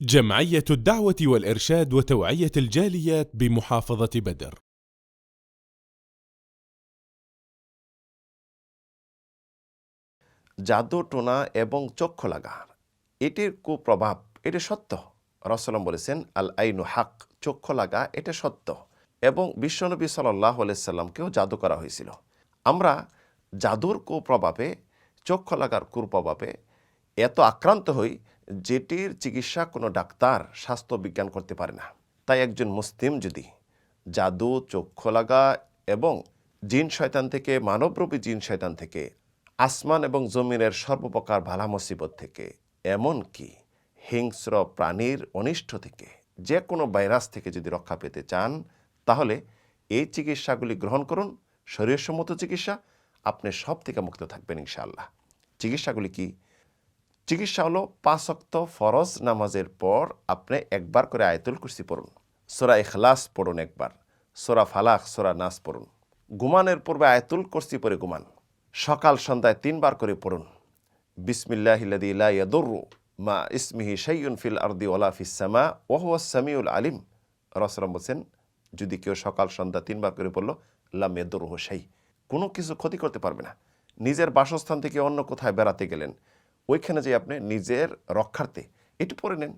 جمعية الدعوة والإرشاد وتوعية الجاليات بمحافظة بدر. জাদু টোনা এবং চক্ষু লাগা এটির কুপ্রভাব, এটি সত্য। রাসূল বলেছেন আল আইনু হক, চক্ষু লাগা এটা সত্য। এবং বিশ্বনবী সাল্লাল্লাহু আলাইহি সাল্লামকেও জাদু করা হয়েছিল। আমরা জাদুর কুপ্রভাবে, চক্ষু লাগার কুপ্রভাবে এত আক্রান্ত হই যেটির চিকিৎসা কোনো ডাক্তার, স্বাস্থ্য বিজ্ঞান করতে পারে না। তাই একজন মুসলিম যদি জাদু, চক্ষু লাগা এবং জিন শয়তান থেকে, মানবরূপী জিন শয়তান থেকে, আসমান এবং জমিনের সর্বপ্রকার বালা মুসিবত থেকে, এমনকি হিংস্র প্রাণীর অনিষ্ট থেকে, যে কোনো ভাইরাস থেকে যদি রক্ষা পেতে চান, তাহলে এই চিকিৎসাগুলি গ্রহণ করুন। শরীয়সম্মত চিকিৎসা, আপনি সব থেকে মুক্ত থাকবেন ইনশাআল্লাহ। চিকিৎসাগুলি কি? চিকিৎসা হলো 5 ওয়াক্ত ফরজ নামাজের পর আপনি একবার করে আয়াতুল কুরসি পড়ুন, সূরা ইখলাস পড়ুন একবার, সূরা ফালাক, সূরা নাস পড়ুন। ঘুমানোর পূর্বে আয়াতুল কুরসি পড়ে ঘুমান। সকাল সন্ধ্যায় 3 বার করে পড়ুন বিসমিল্লাহিল্লাযী লা ইয়াদুররু মা ইসমিহি শাইউন ফিল আরদি ওয়ালা ফিস সামা ওয়া হুয়াস সামিউল আলিম। রাসূল বলেন, যদি কেউ সকাল সন্ধ্যা 3 বার করে পড়ল, লাম ইয়াদুররুহু শাই, কোনো কিছু ক্ষতি করতে পারবে না। নিজের বাসস্থান থেকে অন্য কোথায় বেড়াতে গেলেন, ওইখানে যে আপনি নিজের রক্ষার্থে এটি পড়ে নেন,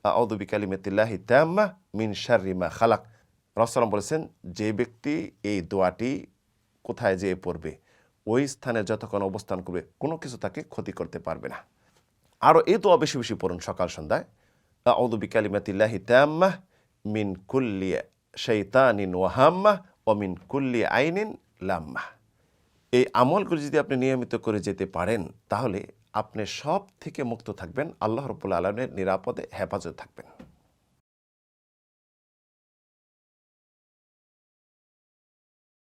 আউযু বিকালিমাতিল্লাহি তাম্মা মিন শাররি মা খালাক। রাসূল বলেছেন, যে ব্যক্তি এই দোয়াটি কোথায় যেয়ে পড়বে, ওই স্থানে যতক্ষণ অবস্থান করবে, কোনো কিছু তাকে ক্ষতি করতে পারবে না। আরও এই দোয়া বেশি বেশি পড়ুন সকাল সন্ধ্যায়, আউযু বিকালিমাতিল্লাহি তাম্মা মিন কুল্লি শাইতানিন ওয়া হাম্মা ওয়া মিন কুল্লি আইনিন লাম্মা। এই আমলগুলি যদি আপনি নিয়মিত করে যেতে পারেন, তাহলে আপনি সব থেকে মুক্ত থাকবেন, আল্লাহ রাব্বুল আলামিনের নিরাপদে হেফাজতে থাকবেন।